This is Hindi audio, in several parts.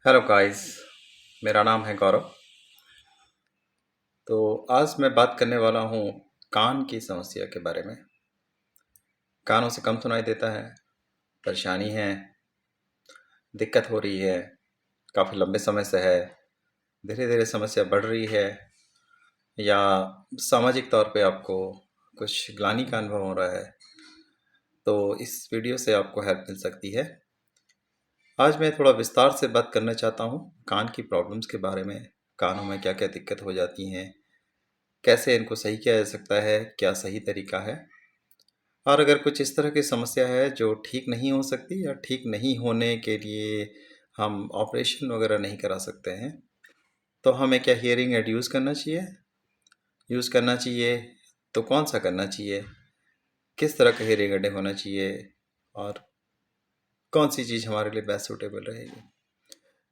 Hello guys. मेरा नाम है गौरव। तो आज मैं बात करने वाला हूँ कान की समस्या के बारे में। कानों से कम सुनाई देता है, परेशानी है, दिक्कत हो रही है, काफ़ी लंबे समय से है, धीरे धीरे समस्या बढ़ रही है, या सामाजिक तौर पे आपको कुछ ग्लानि का अनुभव हो रहा है, तो इस वीडियो से आपको हेल्प मिल सकती है। आज मैं थोड़ा विस्तार से बात करना चाहता हूँ कान की प्रॉब्लम्स के बारे में। कानों में क्या क्या दिक्कत हो जाती हैं, कैसे इनको सही किया जा सकता है, क्या सही तरीका है, और अगर कुछ इस तरह की समस्या है जो ठीक नहीं हो सकती या ठीक नहीं होने के लिए हम ऑपरेशन वगैरह नहीं करा सकते हैं, तो हमें क्या हियरिंग एड यूज़ करना चाहिए। यूज़ करना चाहिए तो कौन सा करना चाहिए, किस तरह का हियरिंग एड होना चाहिए, और कौन सी चीज़ हमारे लिए बेस्ट सूटेबल रहेगी।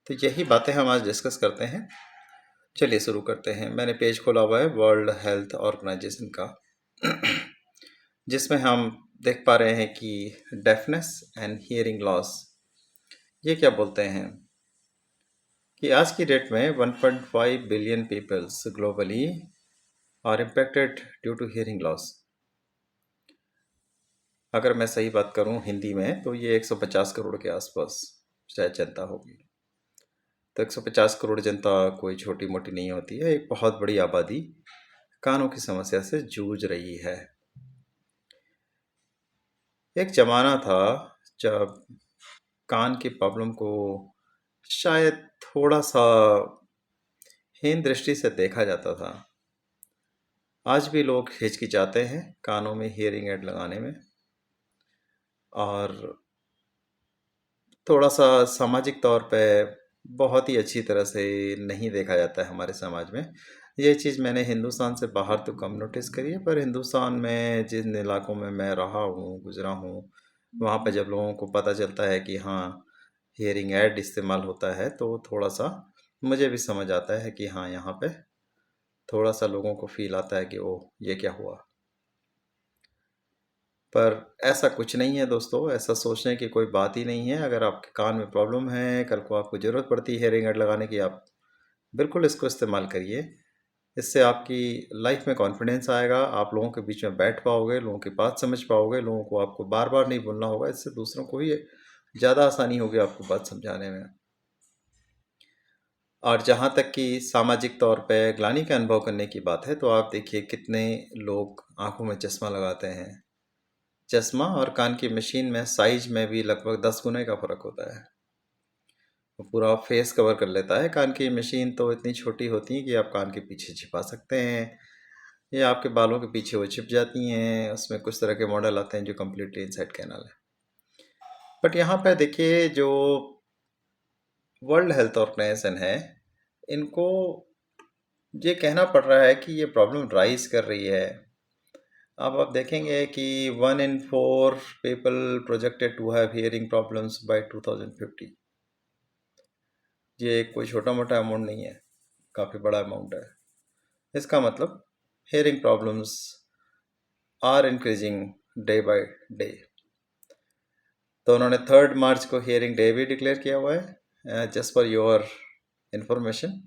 तो यही बातें हम आज डिस्कस करते हैं। चलिए शुरू करते हैं। मैंने पेज खोला हुआ है वर्ल्ड हेल्थ ऑर्गेनाइजेशन का, जिसमें हम देख पा रहे हैं कि डेफनेस एंड हियरिंग लॉस, ये क्या बोलते हैं कि आज की डेट में 1.5 billion peoples globally are impacted due to hearing loss. अगर मैं सही बात करूं हिंदी में तो ये 150 करोड़ के आसपास शायद जनता होगी। तो 150 करोड़ जनता कोई छोटी मोटी नहीं होती है, एक बहुत बड़ी आबादी कानों की समस्या से जूझ रही है। एक ज़माना था जब कान की प्रॉब्लम को शायद थोड़ा सा हीन दृष्टि से देखा जाता था। आज भी लोग हिचकिचाते हैं कानों में हियरिंग एड लगाने में, और थोड़ा सा सामाजिक तौर पे बहुत ही अच्छी तरह से नहीं देखा जाता है हमारे समाज में। ये चीज़ मैंने हिंदुस्तान से बाहर तो कम नोटिस करी है, पर हिंदुस्तान में जिन इलाकों में मैं रहा हूँ, गुजरा हूँ, वहाँ पे जब लोगों को पता चलता है कि हाँ हियरिंग ऐड इस्तेमाल होता है, तो थोड़ा सा मुझे भी समझ आता है कि हाँ यहाँ पे थोड़ा सा लोगों को फील आता है कि ओह ये क्या हुआ। पर ऐसा कुछ नहीं है दोस्तों, ऐसा सोचने की कोई बात ही नहीं है। अगर आपके कान में प्रॉब्लम है, कल को आपको ज़रूरत पड़ती है हियरिंग ऐड लगाने की, आप बिल्कुल इसको इस्तेमाल करिए। इससे आपकी लाइफ में कॉन्फिडेंस आएगा, आप लोगों के बीच में बैठ पाओगे, लोगों की बात समझ पाओगे, लोगों को आपको बार बार नहीं बोलना होगा। इससे दूसरों को ही ज़्यादा आसानी होगी आपको बात समझाने में। और जहाँ तक कि सामाजिक तौर पे ग्लानि का अनुभव करने की बात है, तो आप देखिए कितने लोग आंखों में चश्मा लगाते हैं। चश्मा और कान की मशीन में साइज में भी लगभग 10 गुने का फ़र्क होता है। वो पूरा फेस कवर कर लेता है। कान की मशीन तो इतनी छोटी होती है कि आप कान के पीछे छिपा सकते हैं, या आपके बालों के पीछे वो छिप जाती हैं। उसमें कुछ तरह के मॉडल आते हैं जो कम्प्लीटली इनसाइड कैनल है। बट यहाँ पे देखिए जो वर्ल्ड हेल्थ ऑर्गेनाइजेशन है, इनको ये कहना पड़ रहा है कि ये प्रॉब्लम राइज कर रही है। अब आप देखेंगे कि 1 in 4 people projected to have hearing problems by 2050। ये कोई छोटा मोटा अमाउंट नहीं है, काफ़ी बड़ा अमाउंट है। इसका मतलब hearing problems are increasing day by day. तो उन्होंने 3 मार्च को हियरिंग डे भी डिक्लेयर किया हुआ है। जस्ट फॉर योर इंफॉर्मेशन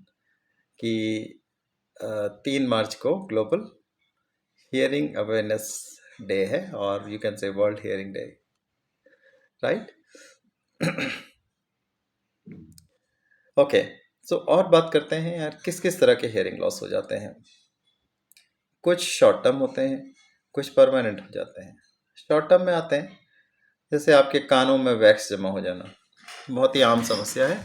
कि 3 मार्च को ग्लोबल हियरिंग अवेयरनेस डे है, और you can say world hearing day, right. Okay, so और बात करते हैं यार, किस किस तरह के हियरिंग लॉस हो जाते हैं। कुछ शॉर्ट टर्म होते हैं, कुछ परमानेंट हो जाते हैं। शॉर्ट टर्म में आते हैं जैसे आपके कानों में वैक्स जमा हो जाना, बहुत ही आम समस्या है।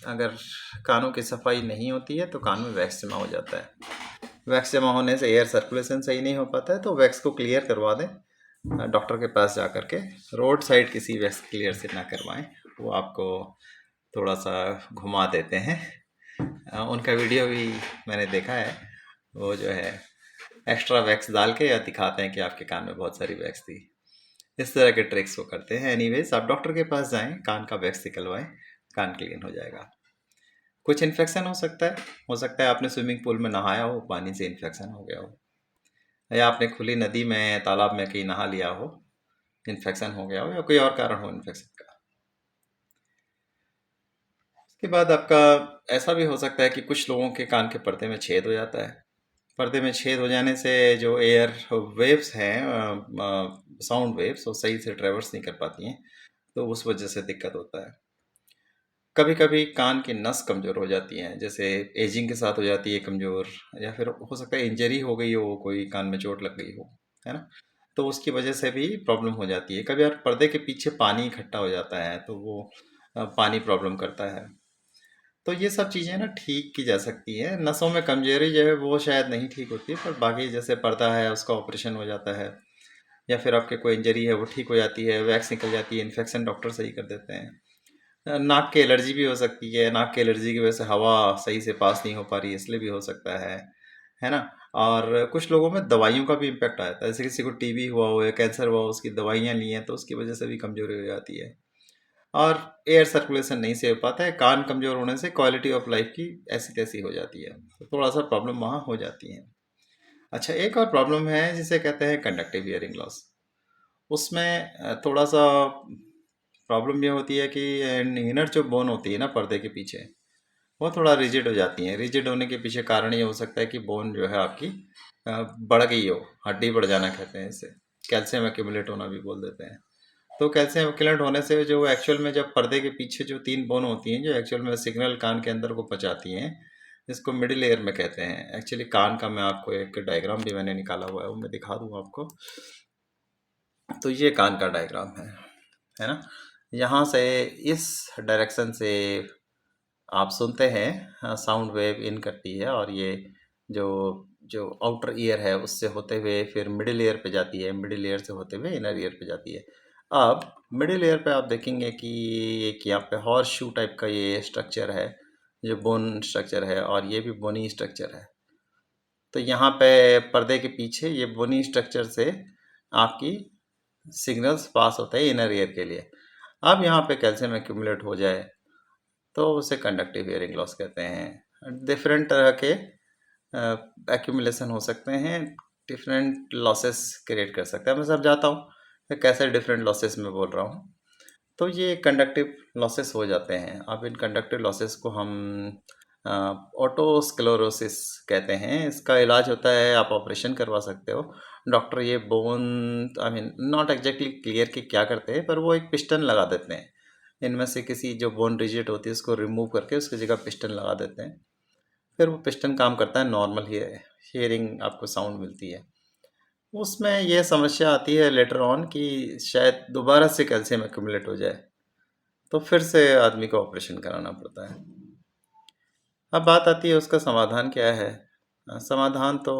अगर कानों की सफाई नहीं होती है तो कान में वैक्स जमा हो जाता है। वैक्स जमा होने से एयर सर्कुलेशन सही नहीं हो पाता है, तो वैक्स को क्लियर करवा दें डॉक्टर के पास जा कर के। रोड साइड किसी वैक्स क्लियर से ना करवाएं, वो आपको थोड़ा सा घुमा देते हैं। उनका वीडियो भी मैंने देखा है। वो जो है एक्स्ट्रा वैक्स डाल के या दिखाते हैं कि आपके कान में बहुत सारी वैक्स थी। इस तरह के ट्रिक्स वो करते हैं। एनीवेज, आप डॉक्टर के पास जाएं, कान का वैक्स निकलवाएं, कान क्लीन हो जाएगा। कुछ इन्फेक्शन हो सकता है आपने स्विमिंग पूल में नहाया हो, पानी से इन्फेक्शन हो गया हो, या आपने खुली नदी में तालाब में कहीं नहा लिया हो, इन्फेक्शन हो गया हो, या कोई और कारण हो इन्फेक्शन का। उसके बाद आपका ऐसा भी हो सकता है कि कुछ लोगों के कान के पर्दे में छेद हो जाता है। पर्दे में छेद हो जाने से जो एयर वेव्स हैं, साउंड वेव्स, वो सही से ट्रेवर्स नहीं कर पाती हैं, तो उस वजह से दिक्कत होता है। कभी कभी कान की नस कमज़ोर हो जाती है, जैसे एजिंग के साथ हो जाती है कमज़ोर, या फिर हो सकता है इंजरी हो गई हो, कोई कान में चोट लग गई हो, है ना? तो उसकी वजह से भी प्रॉब्लम हो जाती है। कभी यार पर्दे के पीछे पानी इकट्ठा हो जाता है, तो वो पानी प्रॉब्लम करता है। तो ये सब चीज़ें ना ठीक की जा सकती है। नसों में कमजोरी जो है वो शायद नहीं ठीक होती, पर बाकी जैसे पर्दा है उसका ऑपरेशन हो जाता है, या फिर आपके कोई इंजरी है वो ठीक हो जाती है, वैक्स निकल जाती है, इन्फेक्शन डॉक्टर सही कर देते हैं। नाक की एलर्जी भी हो सकती है, नाक की एलर्जी की वजह से हवा सही से पास नहीं हो पा रही, इसलिए भी हो सकता है ना? और कुछ लोगों में दवाइयों का भी इम्पेक्ट आता है, जैसे किसी को टीबी हुआ हो या कैंसर हुआ हो, उसकी दवाइयाँ ली हैं तो उसकी वजह से भी कमजोरी हो जाती है। और एयर सर्कुलेशन नहीं से हो पाता है, कान कमज़ोर होने से क्वालिटी ऑफ लाइफ की ऐसी तैसी हो जाती है, तो थोड़ा सा प्रॉब्लम वहाँ हो जाती है। अच्छा, एक और प्रॉब्लम है जिसे कहते हैं कंडक्टिव हियरिंग लॉस। उसमें थोड़ा सा प्रॉब्लम ये होती है कि इनर जो बोन होती है ना पर्दे के पीछे, वो थोड़ा रिजिड हो जाती है। रिजिड होने के पीछे कारण ये हो सकता है कि बोन जो है आपकी बढ़ गई हो, हड्डी बढ़ जाना कहते हैं इसे, कैल्शियम एक्यूमुलेट होना भी बोल देते हैं। तो कैल्शियम एक्यूमुलेट होने से जो एक्चुअल में जब पर्दे के पीछे जो तीन बोन होती हैं जो एक्चुअल में सिग्नल कान के अंदर को पहुंचाती हैं, जिसको मिडिल एयर में कहते हैं। एक्चुअली कान का मैं आपको एक डायग्राम भी मैंने निकाला हुआ है, वो मैं दिखा दूँ आपको। तो ये कान का डायग्राम है ना? यहाँ से इस डायरेक्शन से आप सुनते हैं, साउंड वेव इन करती है, और ये जो जो आउटर ईयर है उससे होते हुए फिर मिडिल ईयर पे जाती है, मिडिल ईयर से होते हुए इनर ईयर पे जाती है। अब मिडिल ईयर पे आप देखेंगे कि एक यहाँ पे हॉर्स शू टाइप का ये स्ट्रक्चर है, जो बोन स्ट्रक्चर है, और ये भी बोनी स्ट्रक्चर है। तो यहाँ पे पर्दे के पीछे ये बोनी स्ट्रक्चर से आपकी सिग्नल्स पास होते हैं इनर ईयर के लिए। अब यहाँ पे कैल्शियम एक्यूमुलेट हो जाए तो उसे कंडक्टिव हियरिंग लॉस कहते हैं। डिफरेंट तरह के एक्यूमुलेशन हो सकते हैं, डिफरेंट लॉसेस क्रिएट कर सकते हैं। मैं सब जाता हूँ कि कैसे डिफरेंट लॉसेस में बोल रहा हूँ। तो ये कंडक्टिव लॉसेस हो जाते हैं। अब इन कंडक्टिव लॉसेस को हम ऑटोस्क्लेरोसिस कहते हैं। इसका इलाज होता है, आप ऑपरेशन करवा सकते हो। डॉक्टर ये bone, I mean not exactly clear कि क्या करते हैं, पर वो एक पिस्टन लगा देते हैं। इनमें से किसी जो बोन रिजिड होती है उसको रिमूव करके उसकी जगह पिस्टन लगा देते हैं। फिर वो पिस्टन काम करता है, नॉर्मल हियरिंग आपको साउंड मिलती है। उसमें यह समस्या आती है लेटर ऑन कि शायद दोबारा से कैल्शियम एक्यूमुलेट हो जाए, तो फिर से आदमी को ऑपरेशन कराना पड़ता है। अब बात आती है उसका समाधान क्या है। समाधान तो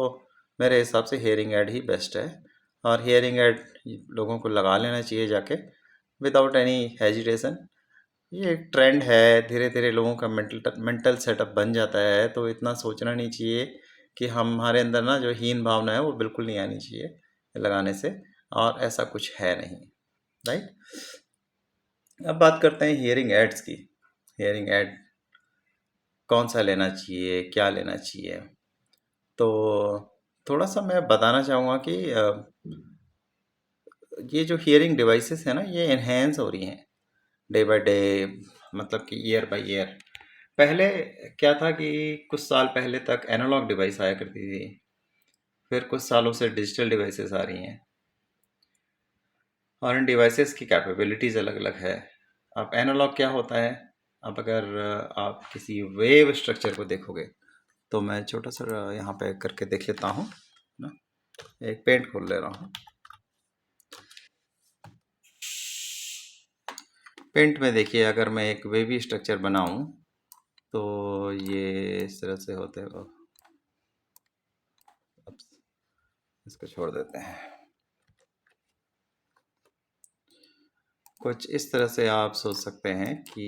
मेरे हिसाब से हियरिंग एड ही बेस्ट है, और हियरिंग एड लोगों को लगा लेना चाहिए जाके, विदाउट एनी हेजिटेशन। ये एक ट्रेंड है, धीरे धीरे लोगों का मेंटल मेंटल सेटअप बन जाता है, तो इतना सोचना नहीं चाहिए कि हमारे अंदर ना जो हीन भावना है वो बिल्कुल नहीं आनी चाहिए लगाने से, और ऐसा कुछ है नहीं। राइट। अब बात करते हैं हियरिंग एड्स की। हियरिंग एड कौन सा लेना चाहिए, क्या लेना चाहिए? तो थोड़ा सा मैं बताना चाहूँगा कि ये जो हियरिंग डिवाइसेस है ना, ये इन्हेंस हो रही हैं डे बाय डे, मतलब कि ईयर बाय ईयर। पहले क्या था कि कुछ साल पहले तक एनालॉग डिवाइस आया करती थी, फिर कुछ सालों से डिजिटल डिवाइसेस आ रही हैं, और इन डिवाइसेस की कैपेबिलिटीज़ अलग अलग है। अब एनालॉग क्या होता है? अब अगर आप किसी वेव स्ट्रक्चर को देखोगे, तो मैं छोटा सा यहाँ पे करके देख लेता हूँ ना, एक पेंट खोल ले रहा हूँ। पेंट में देखिए, अगर मैं एक वेवी स्ट्रक्चर बनाऊँ तो ये इस तरह से होते हैं। अब इसको छोड़ देते हैं। कुछ इस तरह से आप सोच सकते हैं कि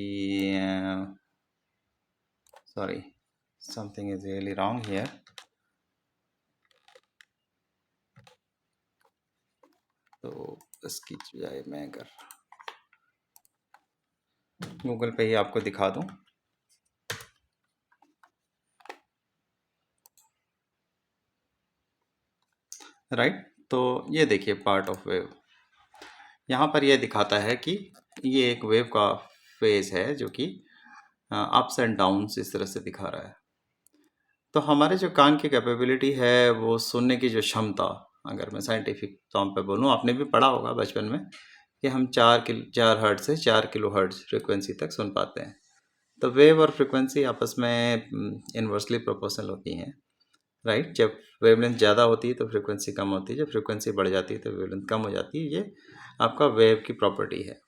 sorry, something is really wrong here. तो इसकी बजाय मैं अगर गूगल पे ही आपको दिखा दूं, राइट। तो ये देखिए पार्ट ऑफ वेव, यहाँ पर ये दिखाता है कि ये एक वेव का फेज है जो कि अप्स एंड डाउन्स इस तरह से दिखा रहा है। तो हमारे जो कान की कैपेबिलिटी है, वो सुनने की जो क्षमता, अगर मैं साइंटिफिक टर्म पे बोलूँ, आपने भी पढ़ा होगा बचपन में कि हम 4 हर्ट्ज से 4 किलो हर्ट्ज फ्रिक्वेंसी तक सुन पाते हैं। तो वेव और फ्रिक्वेंसी आपस में इन्वर्सली प्रोपोर्शनल होती हैं, राइट। जब वेवलेंथ ज़्यादा होती है तो फ्रिक्वेंसी कम होती है, जब फ्रिक्वेंसी बढ़ जाती है तो वेवलेंथ कम हो जाती है। ये आपका वेव की प्रॉपर्टी है,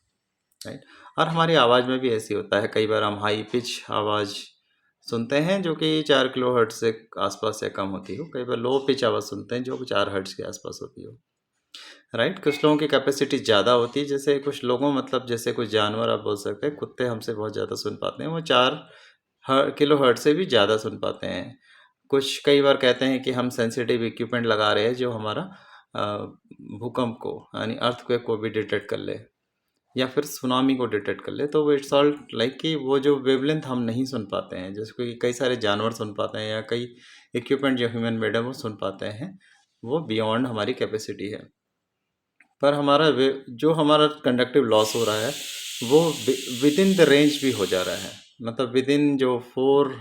राइट। और हमारी आवाज़ में भी ऐसी होता है, कई बार हम हाई पिच आवाज़ सुनते हैं जो कि 4 किलो हर्ट्ज से आसपास या कम होती हो, कई बार लो पिच आवाज़ सुनते हैं जो 4 हर्ट्ज के आसपास होती हो, राइट। कुछ लोगों की कैपेसिटी ज़्यादा होती है, जैसे कुछ लोगों, मतलब जैसे कुछ जानवर आप बोल सकते हैं, कुत्ते हमसे बहुत ज़्यादा सुन पाते हैं, वो 4 किलो हर्ट्ज से भी ज़्यादा सुन पाते हैं। कुछ कई बार कहते हैं कि हम सेंसिटिव इक्विपमेंट लगा रहे हैं जो हमारा भूकंप को, यानी अर्थक्वेक को भी डिटेक्ट कर ले, या फिर सुनामी को डिटेक्ट कर ले। तो वो इट्स ऑल लाइक कि वो जो वेवलेंथ हम नहीं सुन पाते हैं, जैसे कोई कई सारे जानवर सुन पाते हैं, या कई इक्विपमेंट जो ह्यूमन मेड है वो सुन पाते हैं, वो बियॉन्ड हमारी कैपेसिटी है। पर हमारा जो हमारा कंडक्टिव लॉस हो रहा है वो विद इन द रेंज भी हो जा रहा है, मतलब विद इन जो 4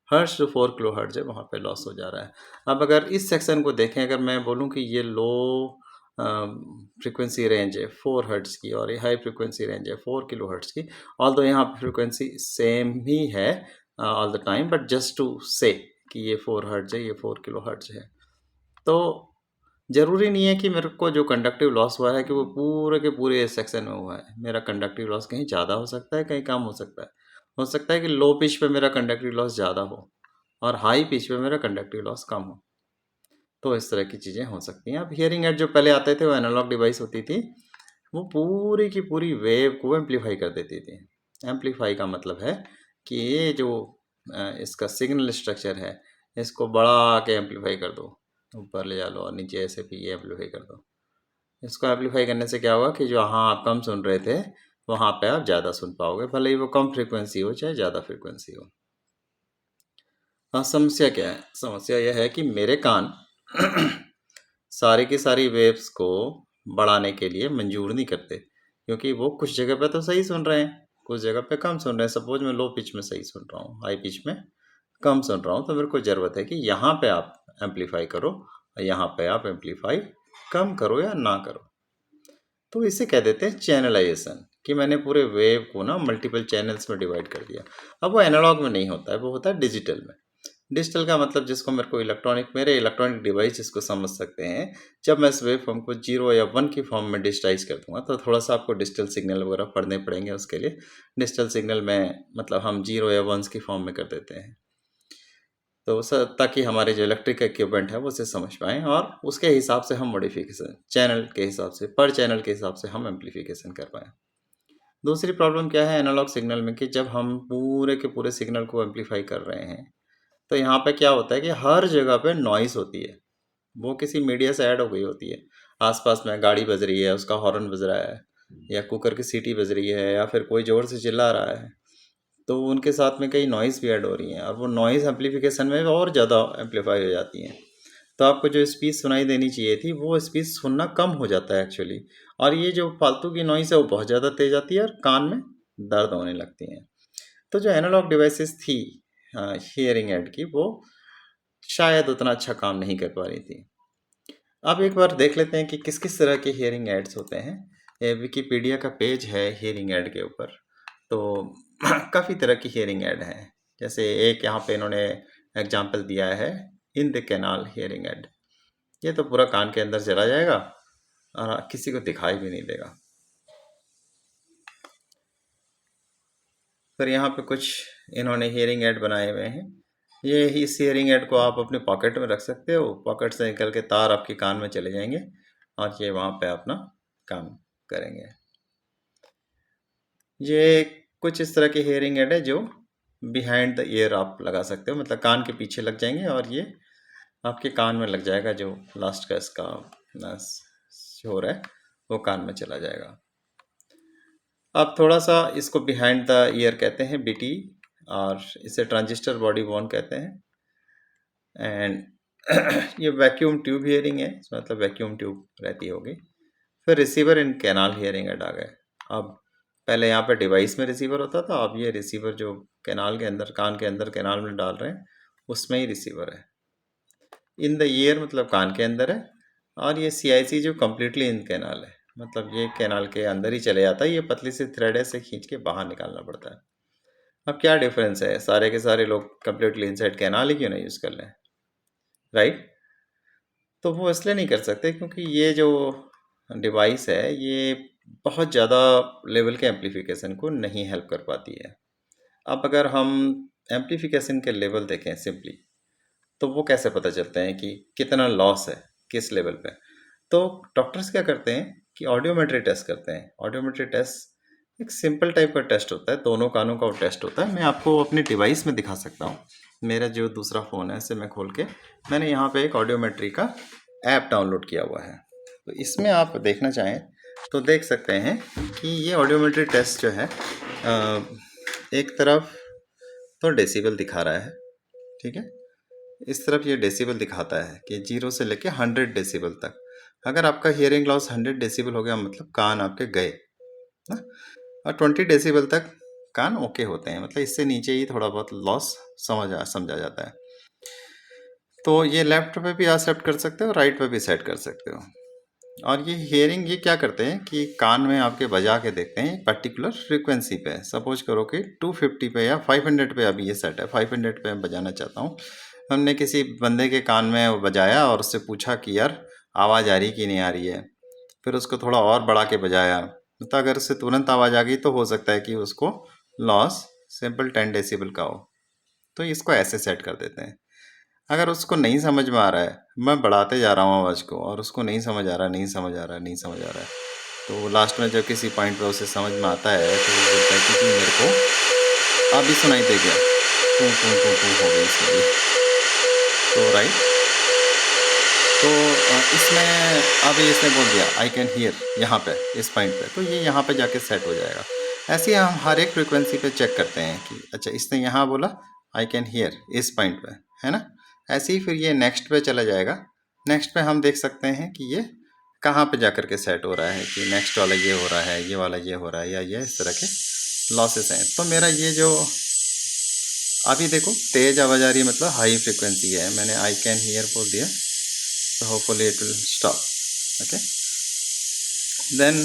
हर्ट्ज टू 4 किलो हर्ट्ज है वहाँ पे लॉस हो जा रहा है। अब अगर इस सेक्शन को देखें, अगर मैं बोलूँ कि ये लो फ्रीक्वेंसी रेंज है 4 हर्ट्ज की, और ये हाई फ्रीक्वेंसी रेंज है 4 किलो हर्ट्ज की, ऑल दो यहाँ पे फ्रीक्वेंसी सेम ही है all the time, but just to say कि ये 4 हर्ट्ज है, ये 4 किलो हर्ट्ज है। तो ज़रूरी नहीं है कि मेरे को जो कंडक्टिव लॉस हुआ है कि वो पूरे के पूरे इस सेक्शन में हुआ है। मेरा कंडक्टिव लॉस कहीं ज़्यादा हो सकता है, कहीं कम हो सकता है। हो सकता है कि लो पिच पे मेरा कंडक्टिव लॉस ज़्यादा हो और हाई पिच पे मेरा कंडक्टिव लॉस कम हो। तो इस तरह की चीज़ें हो सकती हैं। अब हियरिंग एड जो पहले आते थे वो एनालॉग डिवाइस होती थी, वो पूरी की पूरी वेव को एम्पलीफाई कर देती थी। एम्पलीफाई का मतलब है कि ये जो इसका सिग्नल स्ट्रक्चर है, इसको बढ़ा के एम्पलीफाई कर दो, ऊपर ले जा लो और नीचे ऐसे भी ये एम्पलीफाई कर दो। इसको एम्पलीफाई करने से क्या होगा कि जो हाँ आप कम सुन रहे थे वहाँ पे आप ज़्यादा सुन पाओगे, भले ही वो कम फ्रीक्वेंसी हो चाहे ज़्यादा फ्रीक्वेंसी हो। हाँ, समस्या क्या है? समस्या यह है कि मेरे कान सारी की सारी वेव्स को बढ़ाने के लिए मंजूर नहीं करते, क्योंकि वो कुछ जगह पे तो सही सुन रहे हैं, कुछ जगह पे कम सुन रहे हैं। सपोज मैं लो पिच में सही सुन रहा हूँ, हाई पिच में कम सुन रहा हूँ, तो मेरे को ज़रूरत है कि यहाँ पे आप एम्पलीफाई करो और यहाँ पे आप एम्पलीफाई कम करो या ना करो। तो इसे कह देते हैं चैनलाइजेशन, कि मैंने पूरे वेव को ना मल्टीपल चैनल्स में डिवाइड कर दिया। अब वो एनालॉग में नहीं होता है, वो होता है डिजिटल में। डिजिटल का मतलब जिसको मेरे को मेरे इलेक्ट्रॉनिक डिवाइस जिसको समझ सकते हैं, जब मैं इस वेव फॉर्म को 0 या 1 की फॉर्म में डिजिटाइज कर दूंगा तो थोड़ा सा आपको डिजिटल सिग्नल वगैरह पढ़ने पड़ेंगे उसके लिए। डिजिटल सिग्नल में मतलब हम 0 या 1 की फॉर्म में कर देते हैं, तो ताकि हमारे जो इलेक्ट्रिक इक्विपमेंट है वो उसे समझ पाएँ, और उसके हिसाब से हम मॉडिफिकेशन चैनल के हिसाब से, पर चैनल के हिसाब से हम एम्पलीफिकेशन कर पाएँ। दूसरी प्रॉब्लम क्या है एनालॉग सिग्नल में, कि जब हम पूरे के पूरे सिग्नल को एम्पलीफाई कर रहे हैं, तो यहाँ पे क्या होता है कि हर जगह पे नॉइस होती है, वो किसी मीडिया से ऐड हो गई होती है। आसपास में गाड़ी बज रही है, उसका हॉर्न बज रहा है, या कुकर की सीटी बज रही है, या फिर कोई ज़ोर से चिल्ला रहा है, तो उनके साथ में कई नॉइज़ भी ऐड हो रही हैं, और वो नॉइज़ एम्पलीफिकेशन में और ज़्यादा एम्पलीफाई हो जाती हैं। तो आपको जो स्पीच सुनाई देनी चाहिए थी वो स्पीच सुनना कम हो जाता है एक्चुअली, और ये जो फालतू की नॉइज़ है वो बहुत ज़्यादा तेज़ आती है और कान में दर्द होने लगती हैं। तो जो एनालॉग डिवाइसेस थी हियरिंग एड की, वो शायद उतना अच्छा काम नहीं कर पा रही थी। अब एक बार देख लेते हैं कि किस किस तरह के हियरिंग एड्स होते हैं। ये विकिपीडिया का पेज है हियरिंग एड के ऊपर, तो काफ़ी तरह की हियरिंग एड हैं। जैसे एक यहाँ पे इन्होंने एग्जाम्पल दिया है, in the canal hearing add. ये तो पूरा कान के अंदर चला जाएगा और किसी को दिखाई भी नहीं देगा। फिर यहाँ पे कुछ इन्होंने हियरिंग एड बनाए हुए हैं। ये इस हियरिंग एड को आप अपने पॉकेट में रख सकते हो, पॉकेट से निकल के तार आपके कान में चले जाएंगे और ये वहाँ पे अपना काम करेंगे। ये कुछ इस तरह के हियरिंग एड है जो बिहाइंड द ईयर आप लगा सकते हो, मतलब कान के पीछे लग जाएंगे और ये आपके कान में लग जाएगा। जो लास्ट का इसका शोर है वो कान में चला जाएगा। अब थोड़ा सा इसको बिहाइंड द ईयर कहते हैं, बीटी, और इसे ट्रांजिस्टर बॉडी वॉर्न कहते हैं। एंड ये वैक्यूम ट्यूब हियरिंग है, मतलब वैक्यूम ट्यूब रहती होगी। फिर receiver in canal hearing aid आ गए। अब पहले यहाँ पे डिवाइस में रिसीवर होता था, अब ये रिसीवर जो कैनाल के अंदर, कान के अंदर कैनाल में डाल रहे हैं, उसमें ही रिसीवर है। इन द ईयर मतलब कान के अंदर है, और ये CIC जो कम्प्लीटली इन कैनाल है, मतलब ये कैनाल के अंदर ही चले जाता है। ये पतली सी थ्रेड है, से खींच के बाहर निकालना पड़ता है। अब क्या डिफरेंस है, सारे के सारे लोग कम्प्लीटली इनसाइड कैनाल ही क्यों नहीं यूज़ कर लें, राइट? तो वो इसलिए नहीं कर सकते क्योंकि ये जो डिवाइस है ये बहुत ज़्यादा लेवल के एम्पलीफिकेशन को नहीं हेल्प कर पाती है। अब अगर हम एम्पलीफिकेशन के लेवल देखें सिंपली, तो वो कैसे पता चलते हैं कि कितना लॉस है किस लेवल पे? तो डॉक्टर्स क्या करते हैं कि ऑडियोमेट्री टेस्ट करते हैं। ऑडियोमेट्री टेस्ट एक सिंपल टाइप का टेस्ट होता है, दोनों कानों का टेस्ट होता है। मैं आपको अपनी डिवाइस में दिखा सकता हूँ। मेरा जो दूसरा फ़ोन है इसे मैं खोल के, मैंने यहाँ पे एक ऑडियोमेट्री का ऐप डाउनलोड किया हुआ है। तो इसमें आप देखना चाहें तो देख सकते हैं कि ये ऑडियोमेट्री टेस्ट जो है एक तरफ तो डेसिबल दिखा रहा है, ठीक है, इस तरफ ये डेसिबल दिखाता है कि 0 से लेके 100 डेसिबल तक। अगर आपका हियरिंग लॉस 100 डेसिबल हो गया मतलब कान आपके गए ना, और 20 डेसिबल तक कान ओके होते हैं, मतलब इससे नीचे ही थोड़ा बहुत लॉस समझा जाता है। तो ये लेफ्ट पे भी आप सेट कर सकते हो, राइट पे भी सेट कर सकते हो। और ये हियरिंग ये क्या करते हैं कि कान में आपके बजा के देखते हैं पर्टिकुलर फ्रीक्वेंसी पे। सपोज करो कि 250 पे या 500 पे अभी ये सेट है, 500 पे मैं बजाना चाहता हूँ। हमने किसी बंदे के कान में वो बजाया और उससे पूछा कि यार आवाज़ आ रही कि नहीं आ रही है, फिर उसको थोड़ा और बढ़ा के बजाया, तो अगर उससे तुरंत आवाज़ आ गई तो हो सकता है कि उसको लॉस सिंपल 10 डेसिबल का हो। तो इसको ऐसे सेट कर देते हैं। अगर उसको नहीं समझ में आ रहा है, मैं बढ़ाते जा रहा हूँ आवाज़ को और उसको नहीं समझ आ रहा, नहीं समझ आ रहा, नहीं समझ आ रहा है, तो लास्ट में जब किसी पॉइंट पे उसे समझ में आता है तो वो बोलता है कि मेरे को अभी सुनाई दे गया, टू टू टू टू हो गई इसमें भी। तो राइट, तो इसमें अभी इसने बोल दिया आई कैन हियर यहाँ पे इस पॉइंट पे, तो ये यहाँ पे जाके सेट हो जाएगा। ऐसे ही हम हर एक फ्रिक्वेंसी पे चेक करते हैं कि अच्छा इसने यहाँ बोला आई कैन हियर इस पॉइंट पे, है ना। ऐसे ही फिर ये नेक्स्ट पे चला जाएगा। नेक्स्ट पे हम देख सकते हैं कि ये कहाँ पे जाकर के सेट हो रहा है, कि नेक्स्ट वाला ये हो रहा है, ये वाला ये हो रहा है, या ये इस तरह के लॉसेस हैं। तो मेरा ये जो अभी देखो तेज आवाज़ आ रही है मतलब हाई फ्रिक्वेंसी है, मैंने आई कैन हियर बोल दिया, so hopefully it will stop. Okay, then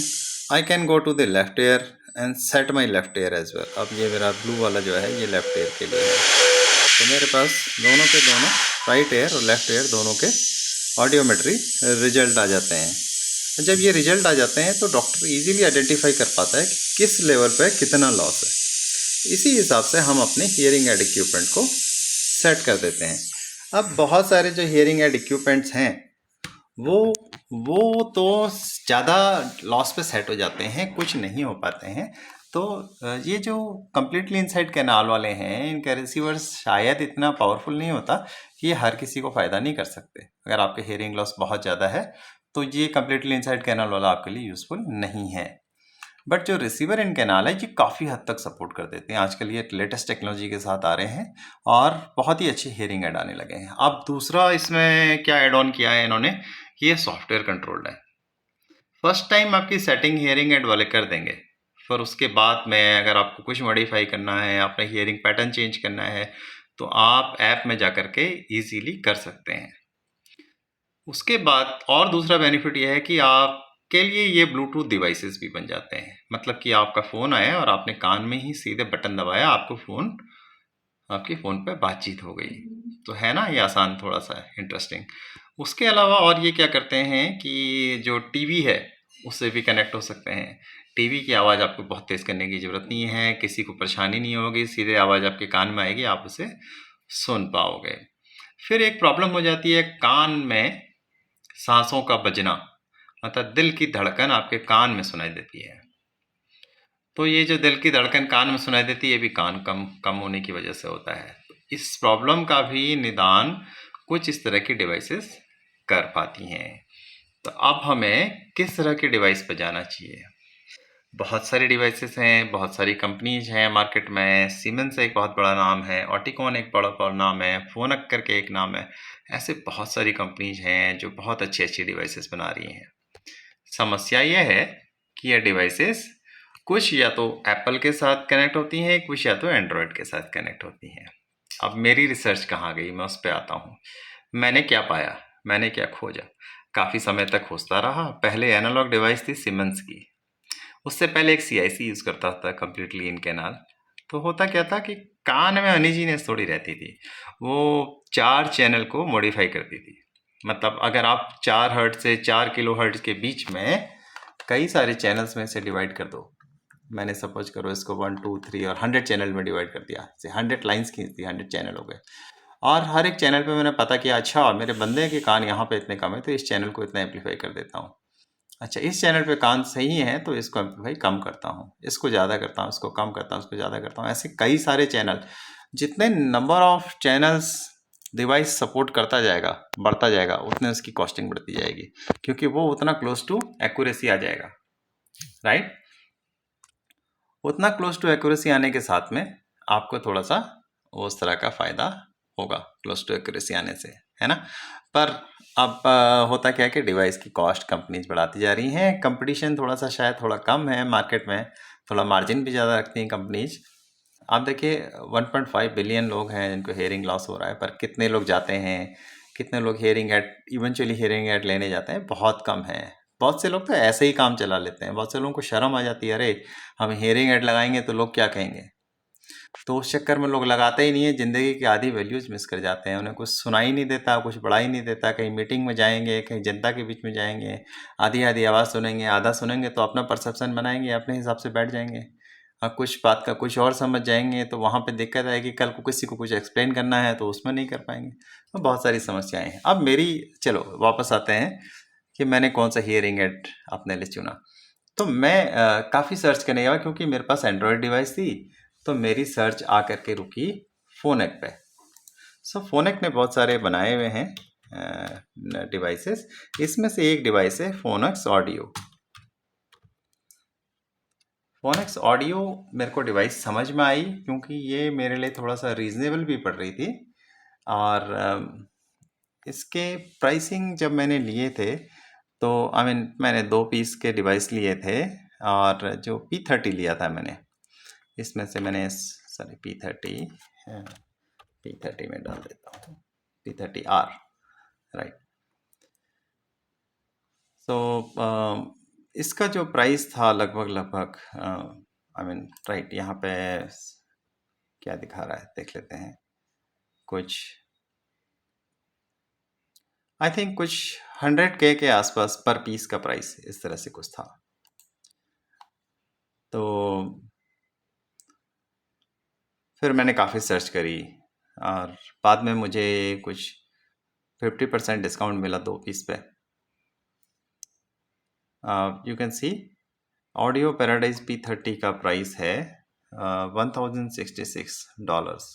I can go to the left ear and set my left ear as well. अब ये मेरा ब्लू वाला जो है ये लेफ्ट ear के लिए है, तो मेरे पास दोनों के दोनों राइट ear और लेफ्ट ear दोनों के ऑडियोमेट्री रिजल्ट आ जाते हैं। जब ये रिजल्ट आ जाते हैं तो डॉक्टर इजीली आइडेंटिफाई कर पाता है कि किस लेवल पे कितना लॉस है। इसी हिसाब से हम अपने हियरिंग एड इक्विपमेंट को सेट कर देते हैं। अब बहुत सारे जो हियरिंग एड इक्विपमेंट्स हैं वो तो ज़्यादा लॉस पे सेट हो जाते हैं, कुछ नहीं हो पाते हैं। तो ये जो कम्प्लीटली इनसाइड कैनाल वाले हैं इनका रिसीवर शायद इतना पावरफुल नहीं होता कि ये हर किसी को फ़ायदा नहीं कर सकते। अगर आपके हियरिंग लॉस बहुत ज़्यादा है तो ये कम्प्लीटली इनसाइड कैनाल वाला आपके लिए यूज़फुल नहीं है। बट जो रिसीवर इन कैनाल है ये काफ़ी हद तक सपोर्ट कर देते हैं। आजकल ये लेटेस्ट टेक्नोलॉजी के साथ आ रहे हैं और बहुत ही अच्छे हियरिंग ऐड आने लगे हैं। अब दूसरा इसमें क्या ऐड ऑन किया है इन्होंने, ये सॉफ्टवेयर कंट्रोल्ड है। फर्स्ट टाइम आपकी सेटिंग हियरिंग ऐड वाले कर देंगे, फिर उसके बाद में अगर आपको कुछ मॉडिफाई करना है, अपना हियरिंग पैटर्न चेंज करना है, तो आप ऐप में जा कर के ईजीली कर सकते हैं। उसके बाद और दूसरा बेनिफिट यह है कि आपके लिए ये ब्लूटूथ डिवाइसेस भी बन जाते हैं। मतलब कि आपका फ़ोन आया और आपने कान में ही सीधे बटन दबाया, आपके फ़ोन पे बातचीत हो गई। तो है ना ये आसान, थोड़ा सा इंटरेस्टिंग। उसके अलावा और ये क्या करते हैं कि जो टीवी है उससे भी कनेक्ट हो सकते हैं। टीवी की आवाज़ आपको बहुत तेज़ करने की ज़रूरत नहीं है, किसी को परेशानी नहीं होगी, सीधे आवाज़ आपके कान में आएगी, आप उसे सुन पाओगे। फिर एक प्रॉब्लम हो जाती है कान में सांसों का बजना, मतलब दिल की धड़कन आपके कान में सुनाई देती है। तो ये जो दिल की धड़कन कान में सुनाई देती है ये भी कान कम होने की वजह से होता है। इस प्रॉब्लम का भी निदान कुछ इस तरह की डिवाइसेस कर पाती हैं। तो अब हमें किस तरह के डिवाइस पर जाना चाहिए? बहुत सारी डिवाइसेस हैं, बहुत सारी कंपनीज हैं मार्केट में। सीमेंस एक बहुत बड़ा नाम है, ऑटिकॉन एक बड़ा नाम है, फोनक करके एक नाम है। ऐसे बहुत सारी कंपनीज हैं जो बहुत अच्छी अच्छी डिवाइसेस बना रही हैं। समस्या यह है कि यह डिवाइसेस कुछ या तो एप्पल के साथ कनेक्ट होती हैं, कुछ या तो एंड्रॉयड के साथ कनेक्ट होती हैं। अब मेरी रिसर्च कहाँ गई, मैं उस पे आता हूँ। मैंने क्या पाया, मैंने क्या खोजा, काफ़ी समय तक खोजता रहा। पहले एनालॉग डिवाइस थी सिमंस की, उससे पहले एक CIC यूज़ करता था, कम्प्लीटली इन कैनाल। तो होता क्या था कि कान में अनइजीनेस थोड़ी रहती थी, वो 4 चैनल को मॉडिफाई करती थी। मतलब अगर आप 4 हर्ट्ज से 4 किलो हर्ट्ज के बीच में कई सारे चैनल्स में से डिवाइड कर दो, मैंने सपोज करो इसको 1 2 3 और 100 चैनल में डिवाइड कर दिया, से 100 लाइन्स खींच दी, 100 चैनल हो गए। और हर एक चैनल पे मैंने पता किया, अच्छा मेरे बंदे के कान यहाँ पे इतने कम है तो इस चैनल को इतना एम्पलीफाई कर देता हूँ। अच्छा इस चैनल पे कान सही है तो इसको एम्पलीफाई कम करता हूँ, इसको ज़्यादा करता हूँ, इसको कम करता हूँ, इसको ज़्यादा करता हूँ। ऐसे कई सारे चैनल, जितने number of channels device support करता जाएगा, बढ़ता जाएगा, उतने उसकी कॉस्टिंग बढ़ती जाएगी, क्योंकि वो उतना क्लोज टू एक्यूरेसी आ जाएगा, राइट। उतना क्लोज टू एक्यूरेसी आने के साथ में आपको थोड़ा सा उस तरह का फ़ायदा होगा क्लोज टू एक्यूरेसी आने से, है ना। पर अब होता क्या है कि डिवाइस की कॉस्ट कंपनीज बढ़ाती जा रही हैं, कंपटीशन थोड़ा सा शायद थोड़ा कम है मार्केट में, थोड़ा मार्जिन भी ज़्यादा रखती हैं कंपनीज। आप देखिए 1.5 बिलियन लोग हैं जिनको हेयरिंग लॉस हो रहा है, पर कितने लोग जाते हैं, कितने लोग hearing aid eventually hearing aid लेने जाते हैं, बहुत कम है। बहुत से लोग तो ऐसे ही काम चला लेते हैं, बहुत से लोगों को शर्म आ जाती है, अरे हम हेयरिंग एड लगाएंगे तो लोग क्या कहेंगे, तो उस चक्कर में लोग लगाते ही नहीं है। ज़िंदगी की आधी वैल्यूज़ मिस कर जाते हैं, उन्हें कुछ सुनाई नहीं देता, कुछ बढ़ा ही नहीं देता। कहीं मीटिंग में जाएंगे, कहीं जनता के बीच में जाएंगे, आधी आधी आवाज़ सुनेंगे, आधा सुनेंगे तो अपना परसेप्शन बनाएंगे, अपने हिसाब से बैठ जाएंगे, और कुछ बात का कुछ और समझ जाएंगे तो वहाँ पे दिक्कत आएगी। कल को किसी को कुछ एक्सप्लेन करना है तो उसमें नहीं कर पाएंगे, तो बहुत सारी समस्याएं हैं। अब मेरी, चलो वापस आते हैं कि मैंने कौन सा हियरिंग एड अपने लिए चुना। तो मैं काफ़ी सर्च करने गया, क्योंकि मेरे पास एंड्रॉयड डिवाइस थी, तो मेरी सर्च आ करके रुकी फ़ोनेक पे। सो फ़ोनेक ने बहुत सारे बनाए हुए हैं डिवाइसेस, इसमें से एक डिवाइस है फोनक्स ऑडियो। फोनक्स ऑडियो मेरे को डिवाइस समझ में आई, क्योंकि ये मेरे लिए थोड़ा सा रीज़नेबल भी पड़ रही थी, और इसके प्राइसिंग जब मैंने लिए थे तो मैंने 2 पीस के डिवाइस लिए थे, और जो P30 लिया था मैंने, इसमें से मैंने सॉरी P30 में डाल देता हूँ, P30R, राइट। सो इसका जो प्राइस था लगभग राइट, यहाँ पे क्या दिखा रहा है देख लेते हैं। कुछ आई थिंक कुछ 100K के आसपास पर पीस का प्राइस, इस तरह से कुछ था। तो फिर मैंने काफ़ी सर्च करी, और बाद में मुझे कुछ 50% डिस्काउंट मिला 2 पीस पे। You can see audio paradise P30 का प्राइस है $1066,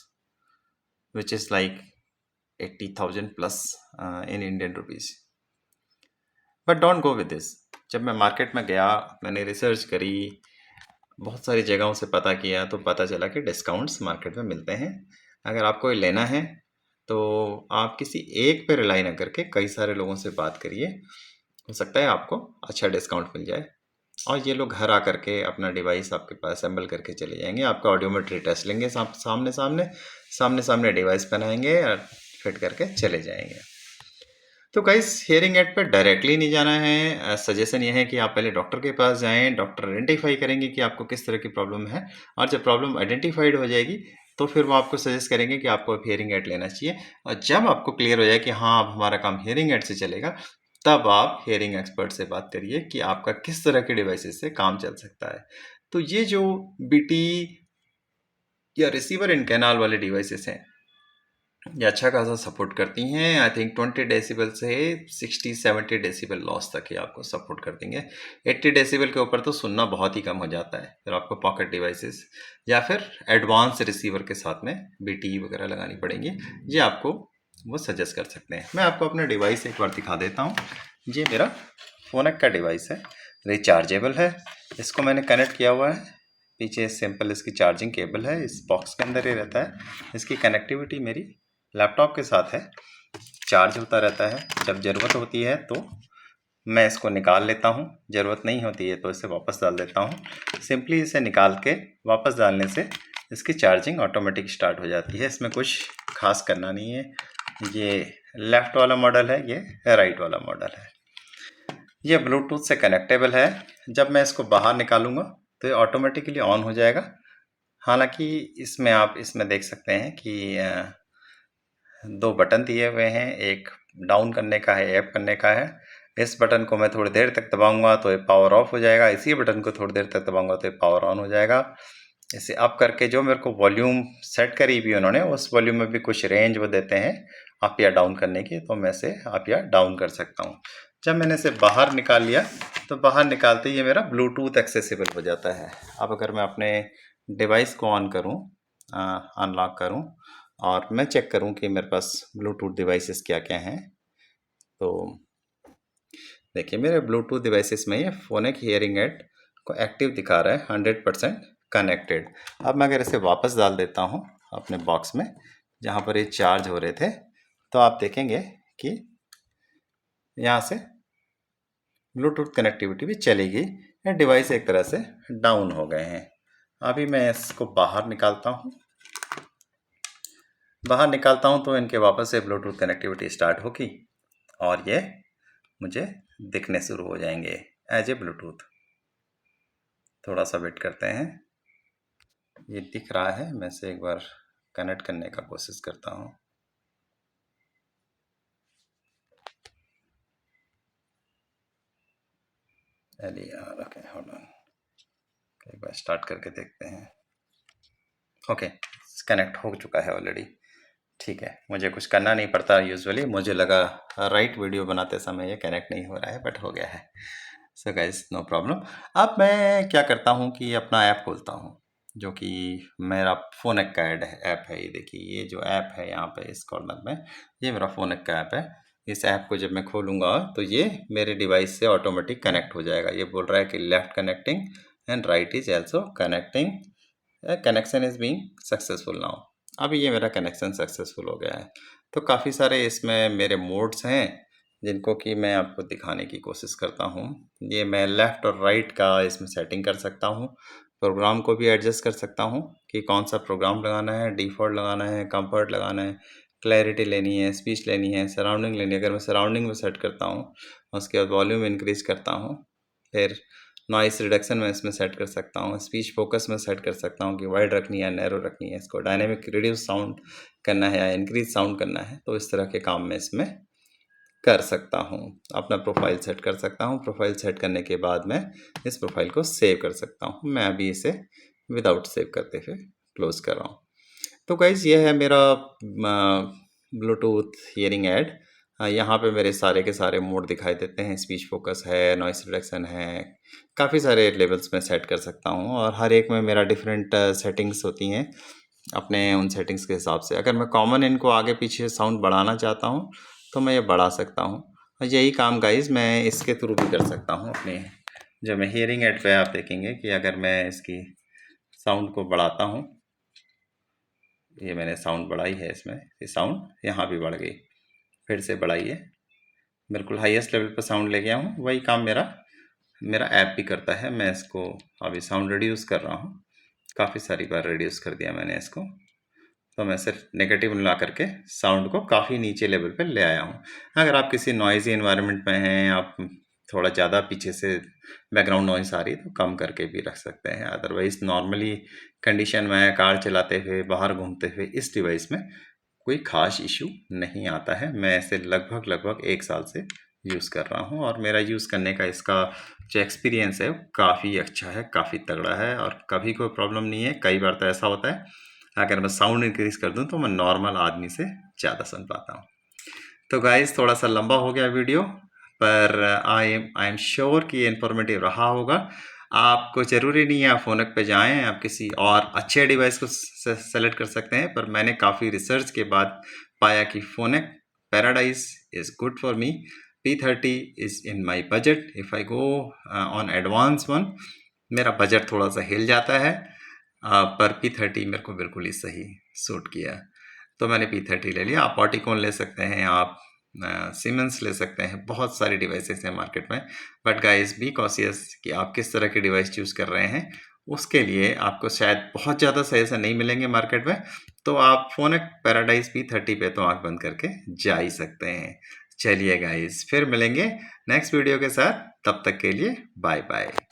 which is like 80,000 plus in Indian rupees. But don't go with this. जब मैं मार्केट में गया, मैंने रिसर्च करी, बहुत सारी जगहों से पता किया, तो पता चला कि डिस्काउंट्स मार्केट में मिलते हैं। अगर आपको ये लेना है तो आप किसी एक पे रिलाई ना करके कई सारे लोगों से बात करिए, हो सकता है आपको अच्छा डिस्काउंट मिल जाए। और ये लोग घर आकर के अपना डिवाइस आपके पास असेंबल करके चले जाएंगे, आपका ऑडियोमेट्री टेस्ट लेंगे, सामने सामने डिवाइस बनाएंगे और फिट करके चले जाएंगे। तो गाइस, हियरिंग एड पे डायरेक्टली नहीं जाना है। सजेशन ये है कि आप पहले डॉक्टर के पास जाएं, डॉक्टर आइडेंटिफाई करेंगे कि आपको किस तरह की प्रॉब्लम है, और जब प्रॉब्लम आइडेंटिफाइड हो जाएगी तो फिर वो आपको सजेस्ट करेंगे कि आपको अब हियरिंग एड लेना चाहिए। और जब आपको क्लियर हो जाए कि हाँ अब हमारा काम हियरिंग एड से चलेगा, तब आप हियरिंग एक्सपर्ट से बात करिए कि आपका किस तरह के डिवाइसेस से काम चल सकता है। तो ये जो BT या रिसीवर इन कैनाल वाले डिवाइसेस हैं, ये अच्छा खासा सपोर्ट करती हैं। आई थिंक 20 डेसिबल से 60-70 डेसिबल लॉस तक ही आपको सपोर्ट कर देंगे। 80 डेसिबल के ऊपर तो सुनना बहुत ही कम हो जाता है, फिर आपको पॉकेट डिवाइसेस या फिर एडवांस रिसीवर के साथ में BT वगैरह लगानी पड़ेंगी। ये आपको वो सजेस्ट कर सकते हैं। मैं आपको अपना डिवाइस एक बार दिखा देता हूँ। ये मेरा फोनक का डिवाइस है, रिचार्जेबल है। इसको मैंने कनेक्ट किया हुआ है, पीछे सिंपल इसकी चार्जिंग केबल है, इस बॉक्स के अंदर ही रहता है। इसकी कनेक्टिविटी मेरी लैपटॉप के साथ है, चार्ज होता रहता है, जब ज़रूरत होती है तो मैं इसको निकाल लेता हूँ, ज़रूरत नहीं होती है तो इसे वापस डाल देता हूँ। सिंपली इसे निकाल के वापस डालने से इसकी चार्जिंग ऑटोमेटिक स्टार्ट हो जाती है। इसमें कुछ खास करना नहीं है। ये लेफ़्ट वाला मॉडल है, ये राइट वाला मॉडल है। ये ब्लूटूथ से कनेक्टेबल है। जब मैं इसको बाहर निकालूंगा तो ये ऑटोमेटिकली ऑन हो जाएगा। हालांकि इसमें आप इसमें देख सकते हैं कि दो बटन दिए हुए हैं, एक डाउन करने का है, अप करने का है। इस बटन को मैं थोड़ी देर तक दबाऊंगा तो ये पावर ऑफ हो जाएगा, इसी बटन को थोड़ी देर तक दबाऊंगा तो ये पावर ऑन हो जाएगा। इसे अप करके जो मेरे को वॉल्यूम सेट करी भी उन्होंने, उस वॉल्यूम में भी कुछ रेंज वो देते हैं अप या डाउन करने की, तो मैं इसे अप या डाउन कर सकता हूँ। जब मैंने इसे बाहर निकाल लिया तो बाहर निकालते ही ये मेरा ब्लूटूथ एक्सेसिबल हो जाता है। अब अगर मैं अपने डिवाइस को ऑन करूँ, अनलॉक करूँ और मैं चेक करूं कि मेरे पास ब्लूटूथ डिवाइसेस क्या क्या हैं, तो देखिए मेरे ब्लूटूथ डिवाइसेस में ये फोनिक हियरिंग एड को एक्टिव दिखा रहा है, 100% कनेक्टेड। अब मैं अगर इसे वापस डाल देता हूं अपने बॉक्स में जहां पर ये चार्ज हो रहे थे, तो आप देखेंगे कि यहाँ से ब्लूटूथ कनेक्टिविटी भी चलेगी। ये डिवाइस एक तरह से डाउन हो गए हैं। अभी मैं इसको बाहर निकालता हूँ। बाहर निकालता हूँ तो इनके वापस से ब्लूटूथ कनेक्टिविटी स्टार्ट होगी और ये मुझे दिखने शुरू हो जाएंगे एज ए ब्लूटूथ। थोड़ा सा वेट करते हैं। ये दिख रहा है, मैं इसे एक बार कनेक्ट करने का कोशिश करता हूँ। अरे यार, ओके होल्ड ऑन, एक बार स्टार्ट करके देखते हैं। ओके, कनेक्ट हो चुका है ऑलरेडी। ठीक है, मुझे कुछ करना नहीं पड़ता यूजुअली। मुझे लगा राइट वीडियो बनाते समय ये कनेक्ट नहीं हो रहा है, बट हो गया है। So guys, no problem. अब मैं क्या करता हूँ कि अपना ऐप खोलता हूँ, जो कि मेरा फोनिक का ऐप है। ये देखिए, ये जो ऐप है यहाँ पे इस कॉर्नर में, ये मेरा फोनिक का ऐप है। इस ऐप को जब मैं खोलूँगा तो ये मेरे डिवाइस से ऑटोमेटिक कनेक्ट हो जाएगा। ये बोल रहा है कि left connecting and right is also connecting, connection is being successful now. अभी ये मेरा कनेक्शन सक्सेसफुल हो गया है। तो काफ़ी सारे इसमें मेरे मोड्स हैं जिनको कि मैं आपको दिखाने की कोशिश करता हूँ। ये मैं लेफ़्ट और राइट का इसमें सेटिंग कर सकता हूँ। प्रोग्राम को भी एडजस्ट कर सकता हूँ कि कौन सा प्रोग्राम लगाना है, डिफ़ॉल्ट लगाना है, कंफर्ट लगाना है, क्लैरिटी लेनी है, स्पीच लेनी है, सराउंडिंग लेनी है। अगर मैं सराउंडिंग में सेट करता हूँ, उसके बाद वॉल्यूम इंक्रीज़ करता हूँ, फिर नॉइस रिडक्शन में इसमें सेट कर सकता हूँ, स्पीच फोकस में सेट कर सकता हूँ कि वाइड रखनी है, नैरो रखनी है, इसको डायनेमिक रिड्यूस साउंड करना है या इंक्रीज साउंड करना है। तो इस तरह के काम मैं इसमें कर सकता हूँ। अपना प्रोफाइल सेट कर सकता हूँ। प्रोफाइल सेट करने के बाद मैं इस प्रोफाइल को सेव कर सकता हूँ। मैं अभी इसे विदाउट सेव करते हुए क्लोज कर रहा हूँ। तो गाइज, ये है मेरा ब्लूटूथ हियरिंग ऐड। यहाँ पे मेरे सारे के सारे मोड दिखाई देते हैं। स्पीच फोकस है, नॉइस रिडक्शन है, काफ़ी सारे लेवल्स में सेट कर सकता हूँ और हर एक में मेरा डिफरेंट सेटिंग्स होती हैं अपने उन सेटिंग्स के हिसाब से। अगर मैं कॉमन इनको आगे पीछे साउंड बढ़ाना चाहता हूँ तो मैं ये बढ़ा सकता हूँ। और यही काम गाइज मैं इसके थ्रू भी कर सकता हूँ अपने जो मैं हियरिंग ऐड पे। आप देखेंगे कि अगर मैं इसकी साउंड को बढ़ाता हूँ, ये मैंने साउंड बढ़ाई है इसमें, ये साउंड यहाँ भी बढ़ गई। फिर से बढ़ाइए, बिल्कुल हाईएस्ट लेवल पर साउंड ले गया हूँ। वही काम मेरा ऐप भी करता है। मैं इसको अभी साउंड रिड्यूस कर रहा हूँ, काफ़ी सारी बार रिड्यूस कर दिया मैंने इसको। तो मैं सिर्फ नेगेटिव ला करके साउंड को काफ़ी नीचे लेवल पे ले आया हूँ। अगर आप किसी नॉइज़ी एनवायरनमेंट में हैं, आप थोड़ा ज़्यादा पीछे से बैकग्राउंड नॉइज़ आ रही है तो कम करके भी रख सकते हैं। अदरवाइज़ नॉर्मली कंडीशन में कार चलाते हुए, बाहर घूमते हुए इस डिवाइस में कोई ख़ास इशू नहीं आता है। मैं इसे लगभग 1 साल से यूज़ कर रहा हूँ और मेरा यूज़ करने का इसका जो एक्सपीरियंस है वो काफ़ी अच्छा है, काफ़ी तगड़ा है और कभी कोई प्रॉब्लम नहीं है। कई बार तो ऐसा होता है अगर मैं साउंड इंक्रीज़ कर दूं तो मैं नॉर्मल आदमी से ज़्यादा सुन पाता हूँ। तो गाइस, थोड़ा सा लंबा हो गया वीडियो, पर आई एम श्योर कि ये इन्फॉर्मेटिव रहा होगा। आपको ज़रूरी नहीं है आप फोनक पे जाएं, आप किसी और अच्छे डिवाइस को सेलेक्ट कर सकते हैं। पर मैंने काफ़ी रिसर्च के बाद पाया कि फोनक paradise is good for me. P30 is in my budget. If I go on advance one, मेरा बजट थोड़ा सा हिल जाता है, पर P30 मेरे को बिल्कुल ही सही सूट किया, तो मैंने P30 ले लिया। आप ऑटिकॉन ले सकते हैं, आप सीमेंस ले सकते हैं, बहुत सारी डिवाइसेस हैं मार्केट में। बट गाइस बी कॉशियस कि आप किस तरह की डिवाइस चूज़ कर रहे हैं। उसके लिए आपको शायद बहुत ज़्यादा सजेशन नहीं मिलेंगे मार्केट में, तो आप फोनेक पैराडाइज P30 पे तो आंख बंद करके जा ही सकते हैं। चलिए गाइस, फिर मिलेंगे नेक्स्ट वीडियो के साथ, तब तक के लिए बाय बाय।